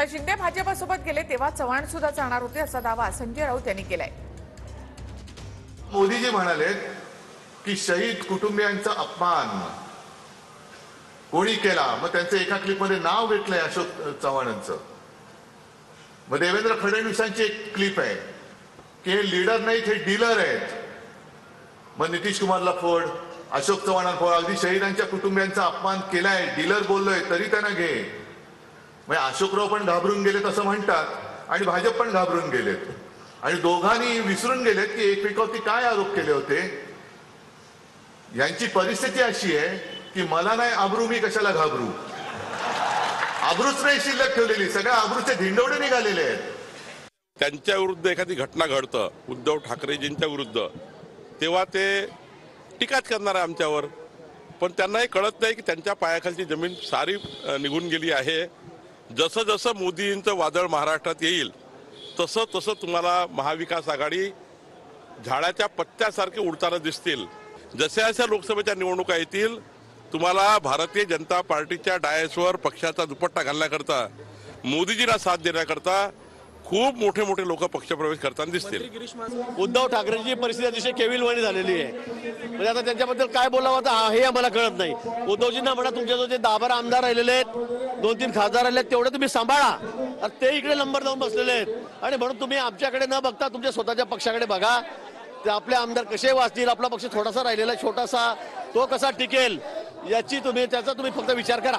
तर शिंदे भाजपसोबत गेले तेव्हा चव्हाण सुद्धा जाणार होते असा दावा संजय राऊत यांनी केलाय। मोदीजी म्हणाले की शहीद कुटुंबियांचा अपमान कोणी केला, मग त्यांचं एका क्लिपमध्ये नाव घेतलंय अशोक चव्हाणांचं। मग देवेंद्र फडणवीसांची एक क्लिप आहे की हे लीडर नाहीत, हे डीलर आहेत। मग नितीश कुमारला फोड, अशोक चव्हाणांना फोड, अगदी शहीदांच्या कुटुंबियांचा अपमान केलाय, डीलर बोललोय तरी त्यांना घे। मग अशोकराव पण घाबरून गेलेत असं म्हणतात आणि भाजप पण घाबरून गेलेत आणि दोघांनी विसरून गेलेत की एकमेकावरती काय आरोप केले होते। यांची परिस्थिती अशी आहे की मला नाही आबरू, मी कशाला घाबरू। आबरूच नाही शिल्लक ठेवलेली, सगळ्या आबरूचे धिंडवडे निघालेले आहेत। त्यांच्या विरुद्ध एखादी घटना घडतं उद्धव ठाकरेजींच्या विरुद्ध, तेव्हा ते टीकाच करणार आहे आमच्यावर, पण त्यांनाही कळत नाही की त्यांच्या पायाखालची जमीन सारी निघून गेली आहे। जसं जसं मोदींचं वादळ महाराष्ट्रात येईल तसं तसं तुम्हाला महाविकास आघाडी झाडाच्या पत्त्यासारखे उडताना दिसतील। जशा जशा लोकसभेच्या निवडणुका येतील तुम्हाला भारतीय जनता पार्टीच्या डायसवर पक्षाचा दुपट्टा घालण्याकरता, मोदीजींना साथ देण्याकरता खूप मोठे मोठे लोक पक्षप्रवेश करताना दिसतील। उद्धव ठाकरेंची परिस्थिती अतिशय केविलवाणी झालेली आहे, म्हणजे आता त्यांच्याबद्दल काय बोलावं हे आम्हाला कळत नाही। उद्धवजींना म्हणा तुमच्या जो 10-12 आमदार राहिलेले आहेत, 2-3 खासदार राहिले आहेत, तेवढे तुम्ही सांभाळा। ते इकडे नंबर लावून बसलेले आहेत आणि म्हणून तुम्ही आमच्याकडे न बघता तुमच्या स्वतःच्या पक्षाकडे बघा। ते आपले आमदार कसे वाचतील, आपला पक्ष थोडासा राहिलेला छोटासा, तो कसा टिकेल त्याचा तुम्ही फक्त विचार करा।